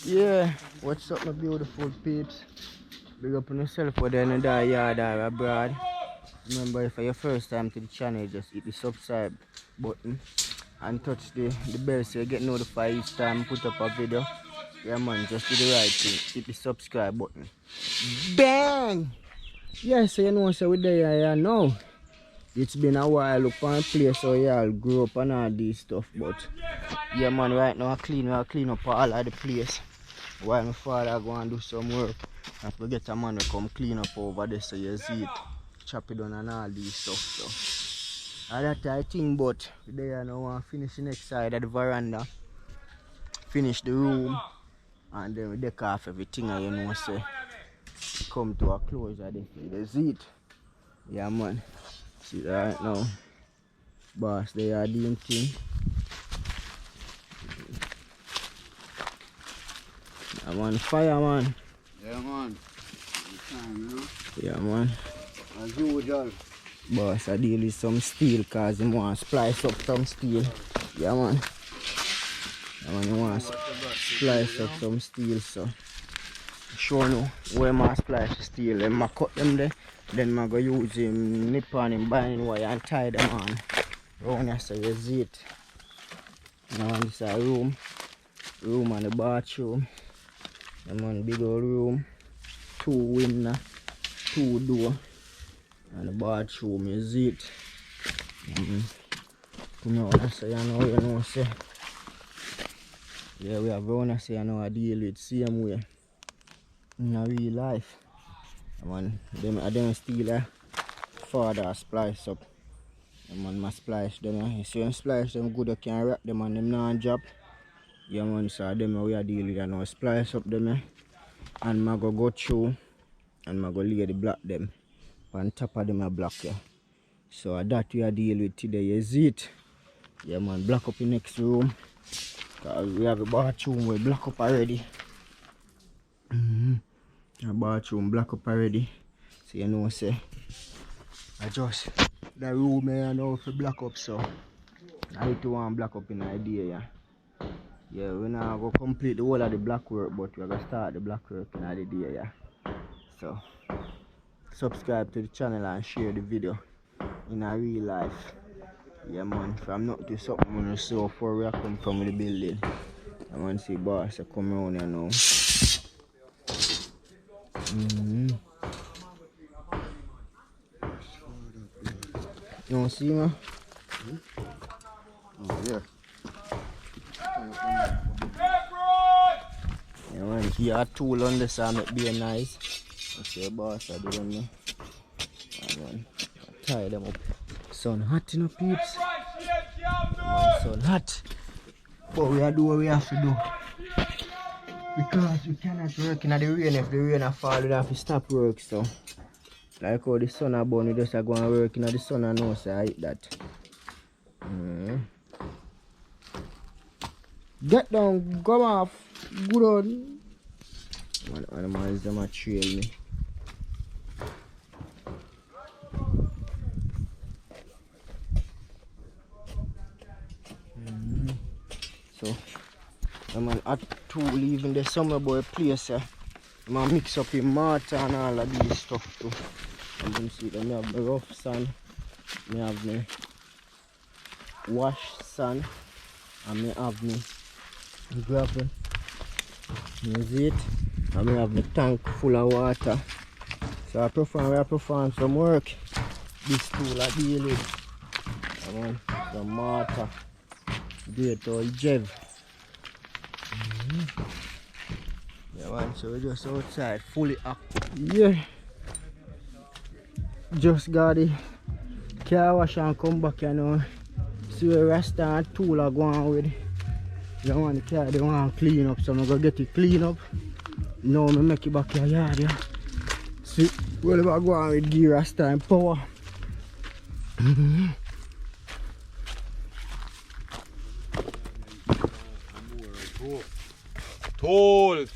Yeah, what's up my beautiful peeps? Big up on yourself for there in the yard or abroad. Remember, if it's your first time to the channel, just hit the subscribe button and touch the bell so you get notified each time I put up a video. Yeah man, just do the right thing. Hit the subscribe button. Bang! Yeah, so you know so we there yeah, now. It's been a while up on place so y'all grew up and all this stuff, but yeah man, right now I clean up all of the place. While my father go and do some work, I have to get a man to come clean up over there so you see it, chop it down and all these stuff. So that I think, but there now I finish the next side of the veranda, finish the room, and then we deck off everything and you know say come to a closure there. You see it? Yeah man. See it right now. Boss they are doing thing. I'm on fire man. Yeah man. Yeah man. As usual. Boss I deal with some steel cause he want to splice up some steel. Yeah man. Yeah man, he want to splice up some steel so. Sure no where I splice the steel, then I cut them there. Then I go use him nip on him binding wire and tie them on. Round here so you see it. Now this is a room and the bathroom. Yeah man, big old room. 2 window, 2 door. And the bathroom, you see it. Come out so you know say. Yeah, we have one say you know I deal with same way. In real life. Man, them still father splice up. Man must splice them. If you splice them good, you can wrap them and them non drop. Yeah man, so them we are dealing with you know. Splice up them and I go through and I go lay the block them on top of them a block yeah. So that we are dealing with today, you see it? Yeah man, block up the next room. Cause we have a bathroom we block up already. A bathroom block up already. So you know say I just the room here now for block up so I need to want block up in the idea yeah. Yeah, we're not going to complete the whole of the block work but we're going to start the block work in the idea yeah. So subscribe to the channel and share the video in a real life. Yeah man, from nothing to something I'm going to see how far we come from the building. I want to see boss come around here now. You want to see me? Oh yeah. Yeah man, he had a tool on this and it be nice. Okay boss I do me. Man, tie them up. Sun hot you know peeps. Man, sun hot. But we are do what we have to do. Because we cannot work in the rain. If the rain fall we have to stop work so. Like how the sun are born, we just go and work in the sun and know so I eat that. Get down, come off. Good on. One of my is them a trail me. So I'm at 2 leaving the summer boy place. I'm gonna mix up in mortar and all of these stuff too. And you see them, I have the rough sand, I have the wash sand, and I have the gravel. You see it? And I have the tank full of water. So I perform some work. This tool I deal with. I want some mortar. Great old Jev. Yeah man, so we're just outside, fully active. Yeah. Just got the car wash and come back you know. See where Rasta and tool are going with. You want the car, they want to clean up, so I'm going to get it clean up. Now I make it back to your yard, yeah. See where they are going with gear Rasta and power. Tool,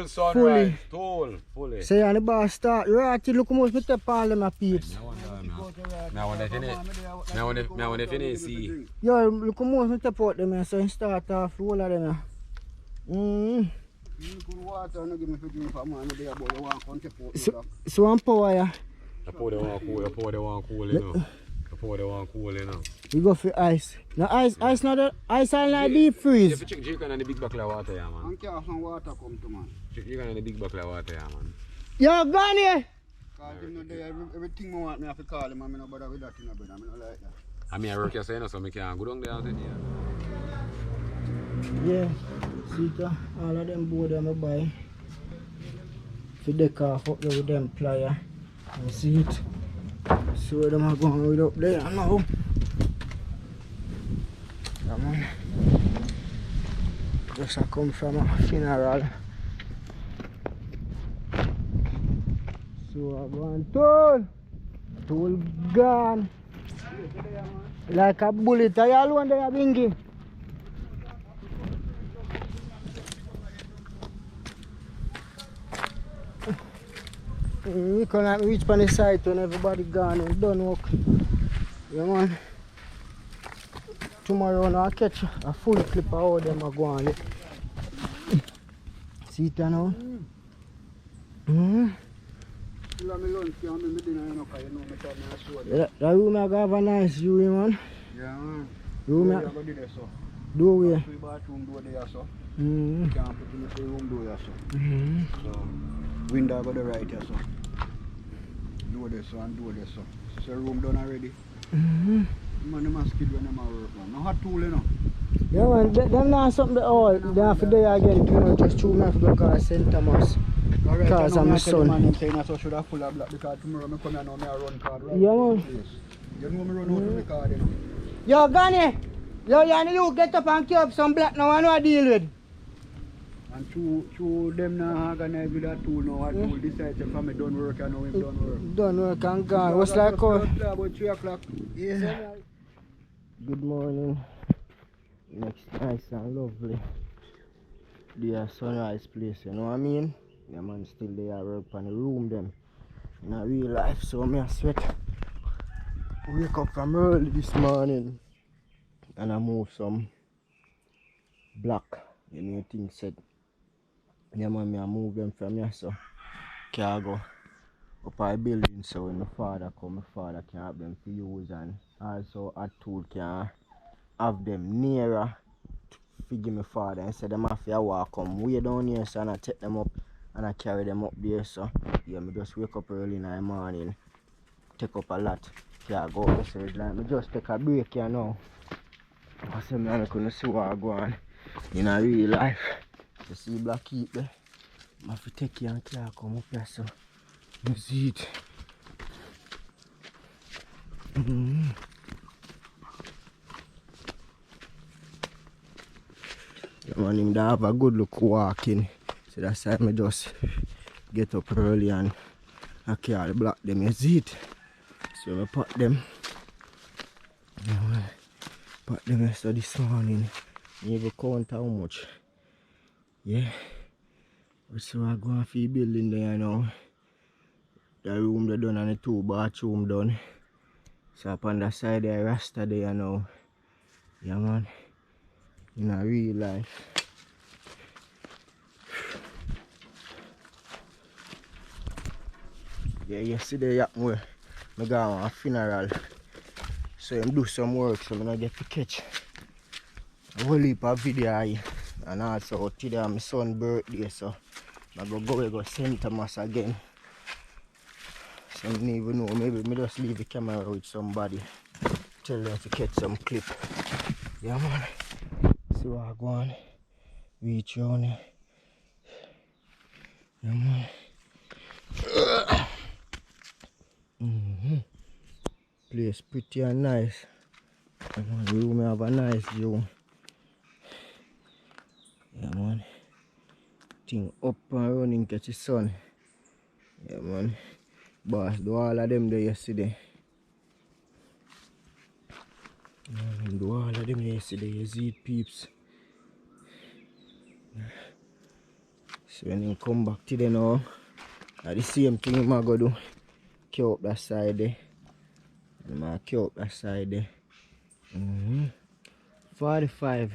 sunrise. Tool, fully. Say on the bar start, right, look how much me take all them peeps. Now when they finish, see. Yo, look how much me take out them, so you start off all of them. water and give me for drink for man. They about the one country port. So one power, yeah. I pour the one cool, I pour the one cool, you know. I pour the one cool, you know. We go for ice. No ice not the ice and like deep freeze. If you check chicken and the big buckle of water, yeah, man. And care some water come to man. Chicken and the big buckle of water, yeah, man. Yo, gone here. Cause him no there, everything I want me have to call him and I no bother with that, you know, brother. I don't like that. I mean, I work here, so I can't go down there and sit here. Yeah, see all of them board them I buy. For deck off up there with them plier. You see it? So them are going with up there now. Come on. Just I come from a funeral. So I go and tool gone. Like a bullet. I alone there bingy. We can't reach on the site when everybody gone and done work. Yeah man. Tomorrow I'll catch a full clip of all them are going. See it now? That room I have a nice view, man. Yeah man. Room I go there so. do we? Bathroom door there so. You can't put in the room door there so. So window go the right here so. Door there so and door there so. So room done already. Man, they must skid when they work, man. No hot tool, you know. Yeah, man, them not something at all. They have to do again tomorrow, just 2 months to go to St. Thomas. Because I'm my son. I'm saying so should have full of black because tomorrow I come here and I run card right. Yeah, man. You know me run out of the card, you know. Yo, Gani! Yo, you get up and keep up some black now, I know I deal with. And two them now organize with that tool now. That tool decides if I'm done work and now him done work. Done work and gone. What's like about 3 o'clock. Yeah. Good morning. Next nice and lovely. The sunrise place, you know what I mean? Yeah man, still there work on the room them. In a real life, so me a sweat. Wake up from early this morning and I move some black, you know things said. Yeah man, me I move them from here so can go up a building so when my father come, my father can have them for use and also a tool can have them nearer to give my father instead them have to walk come way down here so and I take them up and I carry them up there so yeah me just wake up early in the morning, take up a lot. Can't go up so it's like me just take a break here now. I say me couldn't see what I go on in a real life. You see black heat there. I have to take you and can't come up here so you see it. Yeah, man, him da have a good look walking. So that's why I just get up early and I carry the black them, you see it. So I put them. Yeah, man. Put them so this morning. You even count how much. Yeah. So I go and feed building there now. The room they done and the 2 bathroom done. So up on the side there Rasta there now. Yeah man. In a real life. Yeah, yesterday happened where I go on a funeral. So I do some work so I don't get to catch a whole heap of video here. And also today my son's birthday so I go St. Thomas again. So I don't even know, maybe I just leave the camera with somebody. Tell them to catch some clip. Yeah man. See what I go on. Reach around here. Yeah man. Place pretty and nice. Yeah, man, the room have a nice view. Yeah man. Thing up and running catch the sun. Yeah man. Boss do all of them there yesterday. Yeah, do all of them yesterday, you see it peeps. So when he come back today now, the same thing I'm going to do. Kill up that side there. I'm going to kill up that side there. 45.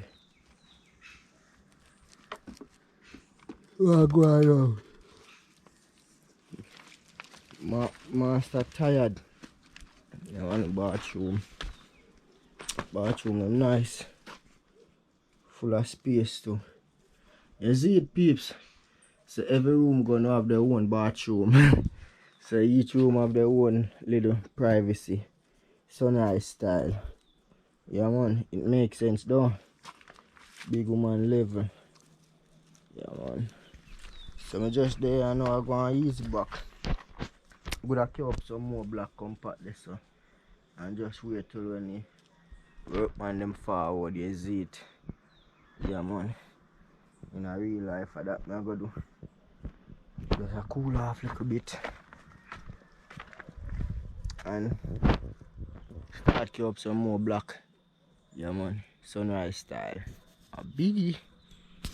Oh, go on now. Master tired. You want the bathroom. Bathroom is nice. Full of space too. You see it, peeps? So every room gonna have their own bathroom. So each room have their own little privacy. Sunrise style. Yeah man, it makes sense though. Big woman level. Yeah man. So I just there and now I go on easy back. Gonna keep up some more black compact there so. And just wait till when the work man them forward, you see it. Yeah man. In a real life for that I go do. Just a cool off a little bit. And start keep up some more black. Yeah man. Sunrise style. A biggie.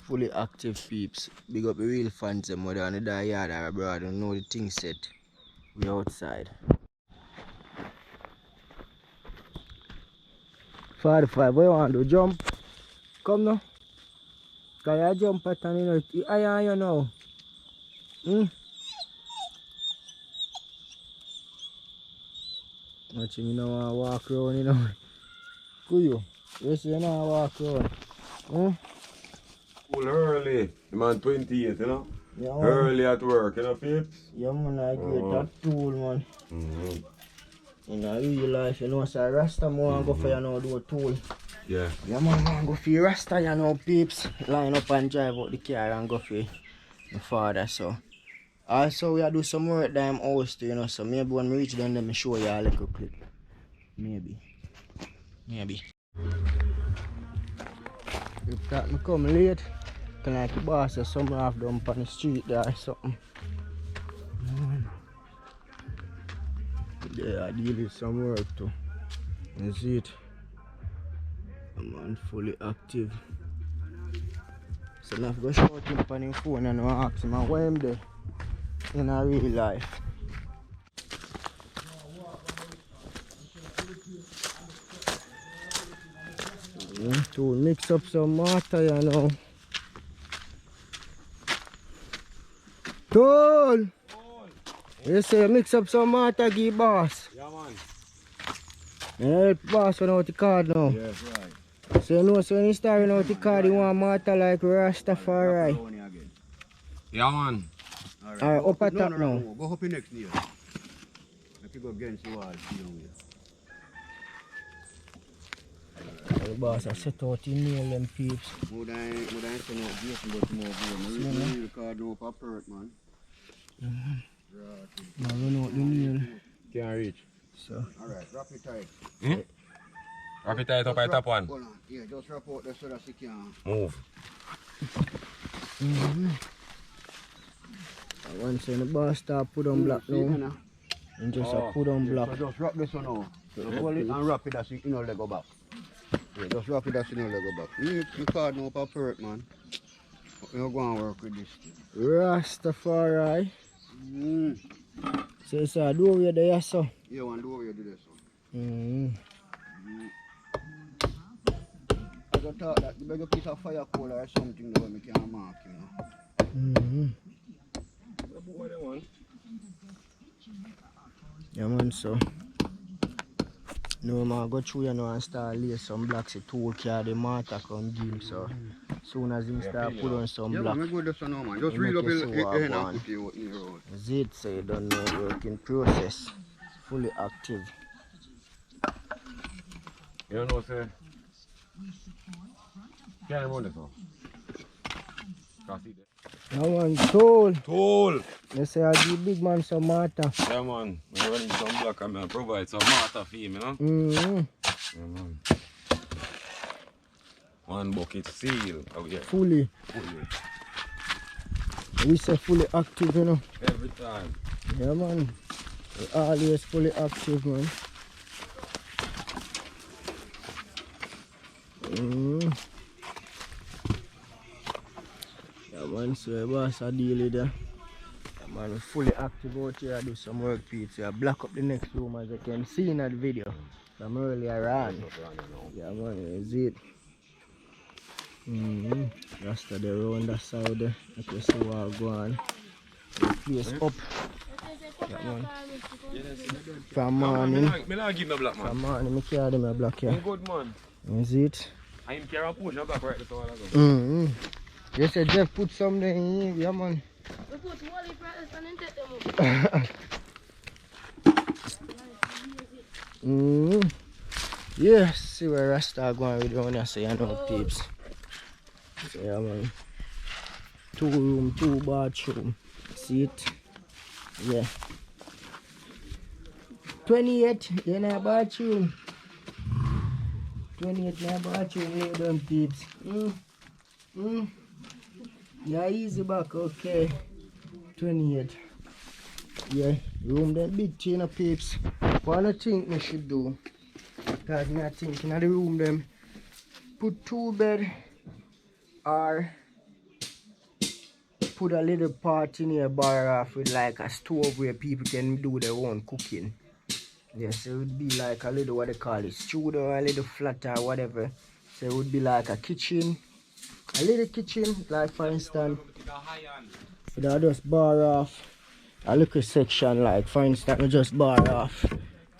Fully active peeps. Big up the real fans them whether on the yard or abroad. Don't know the thing set. We outside. 45, what you want to do? Jump? Come now. Can you jump pattern you know? I am you now. Watch me now walk around you know. Could you? You see you now walk around. Full early. The man 28, you know? Yeah, man. Early at work, you know, peeps? Yeah man, I get that tool man. In a real life, you know, so Rasta more go for you know do a tool. Yeah. Yeah man, go for your Rasta you know peeps. Line up and drive out the car and go for my father so. Also we do some work at house too, you know, so maybe when we reach them let me show you a little clip. Maybe. If that me come late, can like the boss or something off them on the street there or something. Yeah, I deal with some work too. You see it? I'm on fully active. So now I go shout him on his phone and I ask him where I'm there in a real life. To mix up some mortar, you know. Tool! You say mix up some mortar, give boss. Yeah, man. You help boss run out the card now. Yes, right. So you know, so when you start running out the card, you want mortar like Rastafari. Yeah, man. Alright, up at top now. Go up in next year. If you go against the wall, see you. The boss I set out the nail them peeps. Would I send out Jason but more good. You record no for perk, man. Now run out the nail. Can't reach. So. Alright, wrap it tight. Wrap it tight up at top one. Hold on. Yeah, just wrap out there so that you can Move. Once the boss start put on black now. And just put on black. So just wrap this one now. So hold it and wrap it as you know Lego back. Yeah, just wrap it as you know Lego back. You card no for perk, man. You're going to work with this thing. Rastafari. So it's a door over there, so. Yeah, one door you do this Mm. I just thought that you beg a piece of fire coal or something that we can mark, you know. Yeah man, so. No man, go through you know and start lay some blocks. The tool car, the mortar come give so. Soon as him start put on some yeah, block. man, go this one now, man. Just read up your hand and put you in your road. Zit so you don't know working process. Fully active. You don't know, say? Can't run this one. Can't see that. Yeah man, tool. Tool! You say I give big man some mortar. Yeah, man. We're running some block and I provide some mortar for him, you know? Yeah, man. One bucket seal. Oh, yeah. Fully. We say fully active, you know. Every time. Yeah man. We always fully active, man. Yeah man, so the boss I deal with that. Yeah man, we're fully active out here. I do some work pizza. I block up the next room as you can see in that video. From earlier on. Yeah man, is it. Rasta the round that side there. Like you see what go on. The place up. Yeah, man. From morning. Me not give no black man. From morning, I carry them a black here. Good man. Is it? I'm carrying a push a black right this all ago. You said Jeff put something in here, yeah man. We put wally practice and then take them up. Yeah, see where Rasta going with down here, so you know peeps. So yeah man. 2 room, 2 bathroom. See it? Yeah. 28 in a bathroom. 28 in a bathroom, lay down peeps. Yeah, easy back, okay. 28. Yeah, room them big chain of peeps. What I think me should do? Because me I think in the room them put 2 bed or put a little part in here bar off with like a stove where people can do their own cooking. Yes, it would be like a little what they call it, studio, a little flat or whatever. So it would be like a kitchen. A little kitchen, like for instance, if I just bar off a little section, like for instance, I just bar off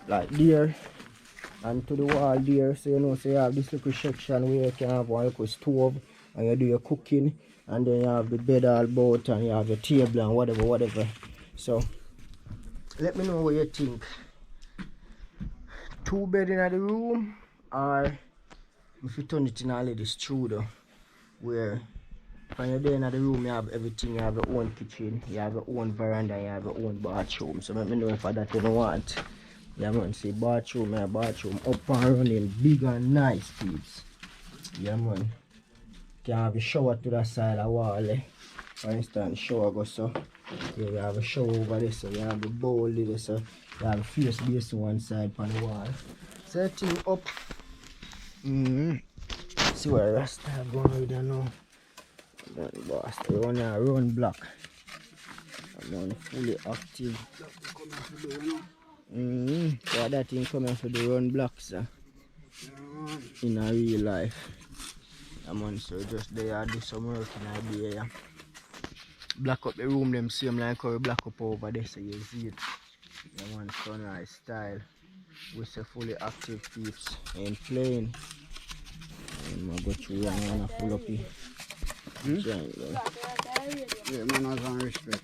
like there and to the wall there, so you know, so you have this little section where you can have one little stove and you do your cooking, and then you have the bed all about and you have your table and whatever. So let me know what you think. 2 bed in the room, or if you turn it in a little studio where when you're there in the room you have everything, you have your own kitchen, you have your own veranda, you have your own bathroom. So let me know if that you don't want. Yeah man, see bathroom, my bathroom up and running, big and nice peeps. Yeah man. You can have a shower to the side of the wall. For instance, shower goes so. Yeah, you have a shower over there, so you have the bowl there, so you have a face base on one side on the wall. Setting up. See where Rasta going with you now. Then boss, they run black. I'm on fully active. So that thing coming for the run black, sir. In a real life. I'm on, so just there do some work in the area. Black up the room, them same like how we black up over there, so you see it. I'm on sunrise style. We say fully active peeps. Ain't playing. I'm gonna go through and I'm gonna full up here. Yeah, manners and respect.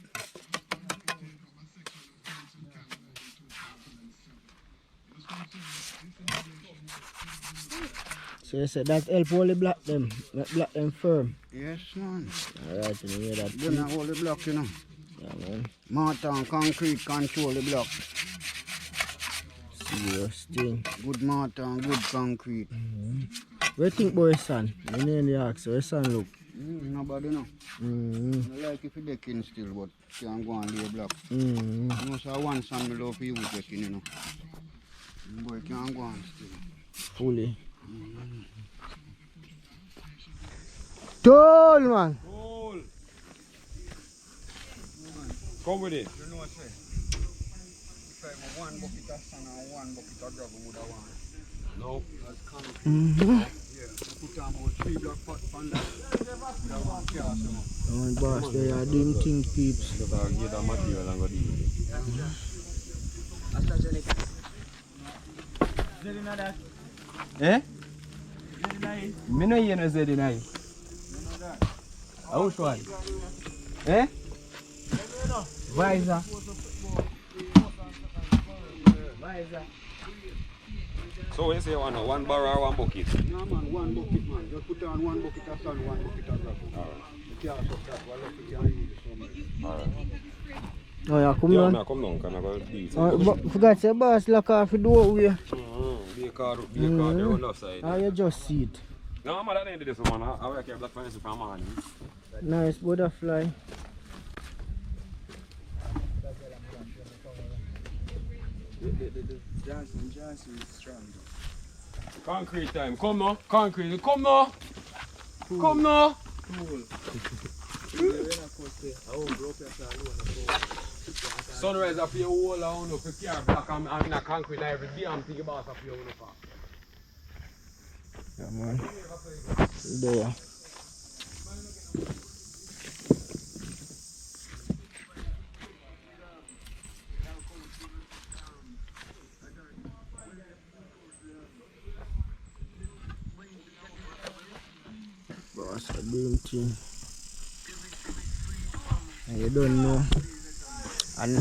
So you said that help all the black them, make black them firm. Yes, man. Alright, you hear that? Then I hold the block, you know. Yeah, man. Mortar and concrete control the block. Serious thing. Good mortar and good concrete. What do you think about your son? My name is ask, so your son look? Nobody know. I like if you decking still, but can't go and lay block. You know, so I want some love for you decking, you know. Boy can't go on still. Fully. Tall man. Cool. Come with it. You know what I say? If I have 1 bucket of sand and 1 bucket of gravel, would I want? No. That's concrete. Yeah, I put on about 3 block pot on that. I want chaos, you know. Boss, they are doing things, peeps. Because I'll get that material and go deal with it. Eh? Me no hear no say deny. Which one? Eh? Visor. So when you say you want 1 barrel or 1 bucket? No man, 1 bucket man. Just put on 1 bucket of sand, 1 bucket of gravel. The chaos of that, well, you can use it so much. Oh yeah, come Yeah, on. no, come down, can I go deal? But forgot your boss lock off the door way. Be a car, the road left side. Oh, you just see it. No, I'm at the end of this one. I work here black fence from morning. Nice butterfly. Johnson is strong. Concrete time. Come now. Concrete. Come now. Come now. Sunrise up your wall around up. If you are black and in a concrete every damn thing about up your wall. Yeah, man. There. damn thing. And you don't know. And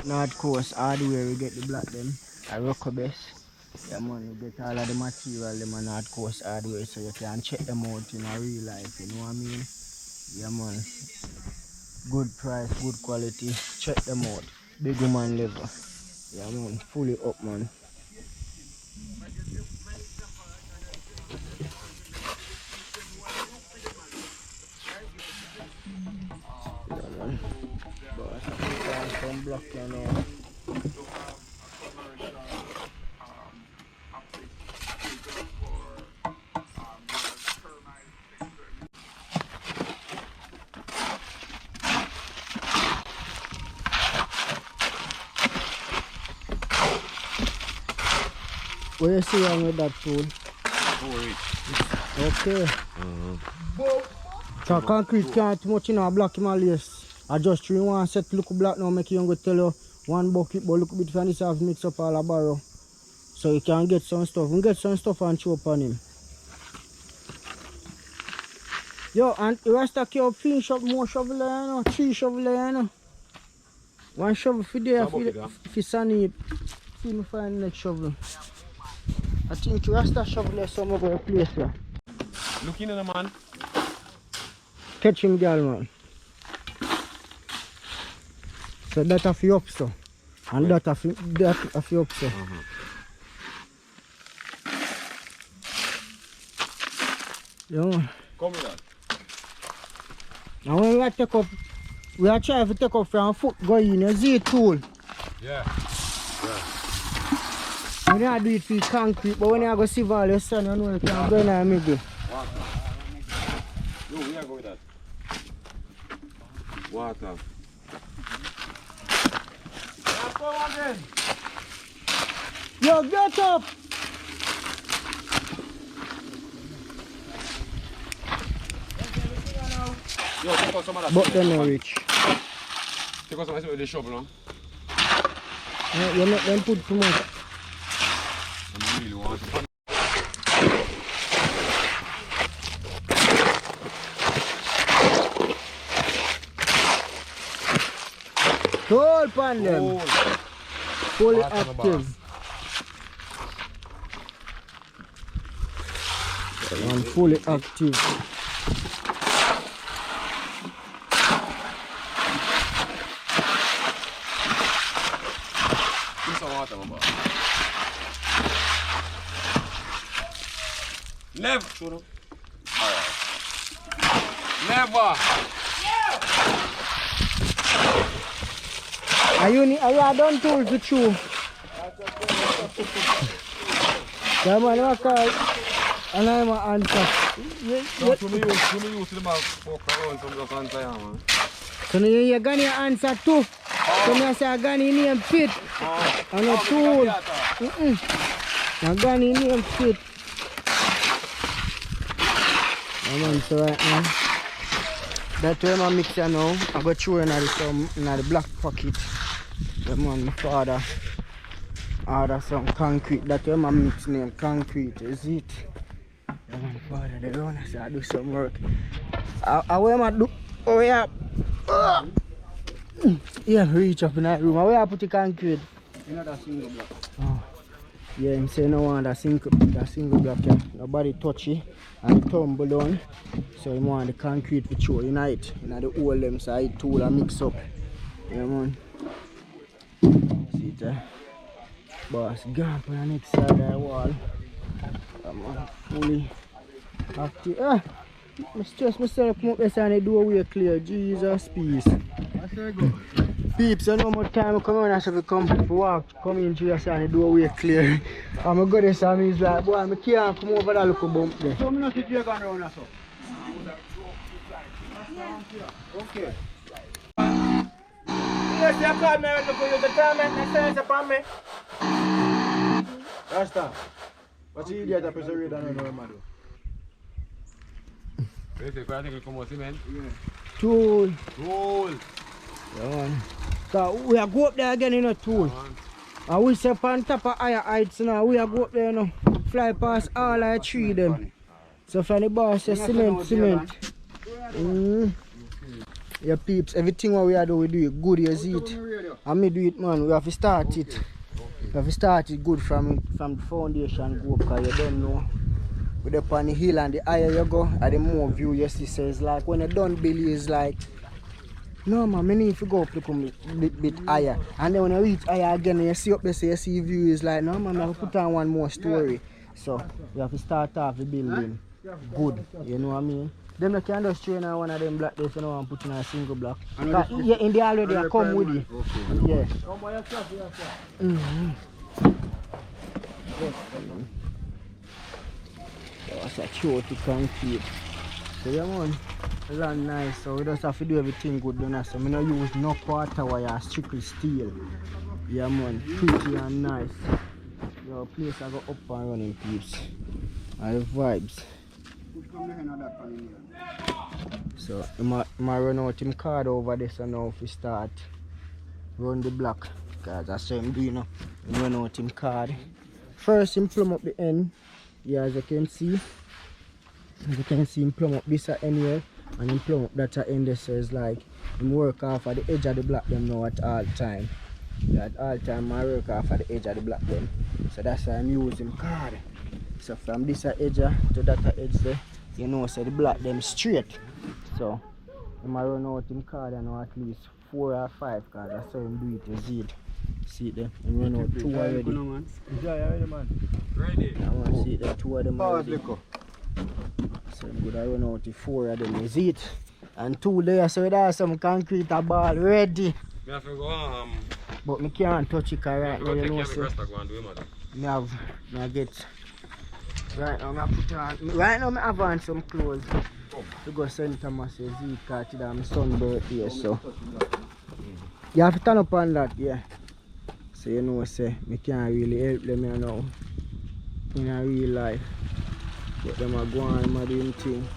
North Coast hardware we get the black them. I rock best. Yeah man, you get all of the material them on North Coast hardware so you can check them out in a real life, you know what I mean? Yeah man. Good price, good quality. Check them out. Big woman level. Yeah man, fully up man. Yeah man. Boss, I can't come block you now. What you see wrong with that tool? Okay. So concrete can't too much, you know, block him all yes. I just three one set look black now, make you go tell you one bucket, but look a bit for this half mix up all a barrow. So you can get some stuff. We get some stuff and show up on him. Yo, and the rest of you finish up more shovel there, you know, 3 shovel there, you know. One shovel for there, for sunny. See me find the next shovel. I think the rest of shovel there, some of our place there. Looking at the man. Catch him, girl, man. So that a few up, so. And that a few up, so. Yeah, man. Come with that. Now when we take up, we are trying to take up from foot going in a Z tool. Yeah. We don't do it for concrete, but when you go see all your son, you know you can go in the middle. No, we are going with that. Water. Yo, get up! Yo, take out some of that. But then no reach. Take out some of the shovel, no? You make them put too much. I really want to. Hold pan them. Fully Water on the active. And fully active. Put some water, my boy. Never. Never. Are you done tools to chew? Yeah, man, I call. And I'm an answer. No, to me use the mouth for around some just answer, man. So now you got your answer too. So now I say I got your name fit. And a tool. I got your name fit. I'm on so right now. That's where my mixer now. I got through in the black pocket. The man, my father order some concrete. That's where my mix name concrete, is it? The man, father, they don't say I do some work. I where I do, oh yeah. Yeah, reach up in that room. Where I put the concrete? Another single block. Oh. Yeah, him say no one that single block, yeah. Nobody touch it and tumble down. So he want the concrete to show unite. You know the whole them side tool and mix up. Yeah man. See it there. Boss gone on the next side of the wall. Come on, fully active. I stress myself come up there and the doorway clear. Jesus peace. That's very good. Peeps, you know how much time I come on and say come in to your and the doorway clear. I'm a good and he's like, boy, I can't come over that little bump there. So I'm not sitting here going around so. Okay. Yes, you call me when you the time next time upon me. Rasta. What's the idiot that pressure read and I know what do? I think we'll come out cement. Tool. Roll. Yeah, man. So we are go up there again in a tool. And we step on top of higher heights now. We are go up there now. Fly past all our tree them. So from the boss say cement. Yeah, peeps, everything what we are do, we do it good, you see it. And me do it, man, we have to start it. We have to start it good from the foundation go up, because you don't know. With up on the hill and the higher you go, and the more view you see, so it's like when you done Billy is like, no man, I need to go up a bit higher. And then when you reach higher again, and you see up there, so you see view is like, no man, I have to put on one more story. So you have to start off the building good, you know what I mean? Them can just train on one of them black days, you know, and put in a single block. Yeah, in the already I come with it. Yeah. That's a cute concrete. So yeah man, it's not nice, so we just have to do everything good, you know. So I don't use no quarter wire, strictly steel. Yeah man, pretty and nice. Your place I go up and running, peeps. And the vibes. So I might run out him card over this and now if we start run the block, because that's what I'm doing now. Run out him card. First him plumb up the end. Yeah, as you can see him plumb up this end here and him plumb up that end there, so it's like him work off at the edge of the block them now at all time. Yeah, at all time I work off at the edge of the block them. So that's why I'm using card. So from this edge to that edge there, you know, so the block them straight. So I might run out him card and at least 4 or 5 because that's how him do it, you see it. See it there, I run out 2 already. Ready, man. Ready. I want to see the 2 of them already. So I'm good, I run out the 4 of them, you see it. And 2 there, so there's some concrete ball ready. Me have to go but me can't touch it right now, you know, so I get right now I put on right now I have on some clothes to go St. Thomas, you see, because today my son's birthday, so you have to turn up on that, yeah. So you know, say me can't really help them here now in a real life. But them are going and doing thing.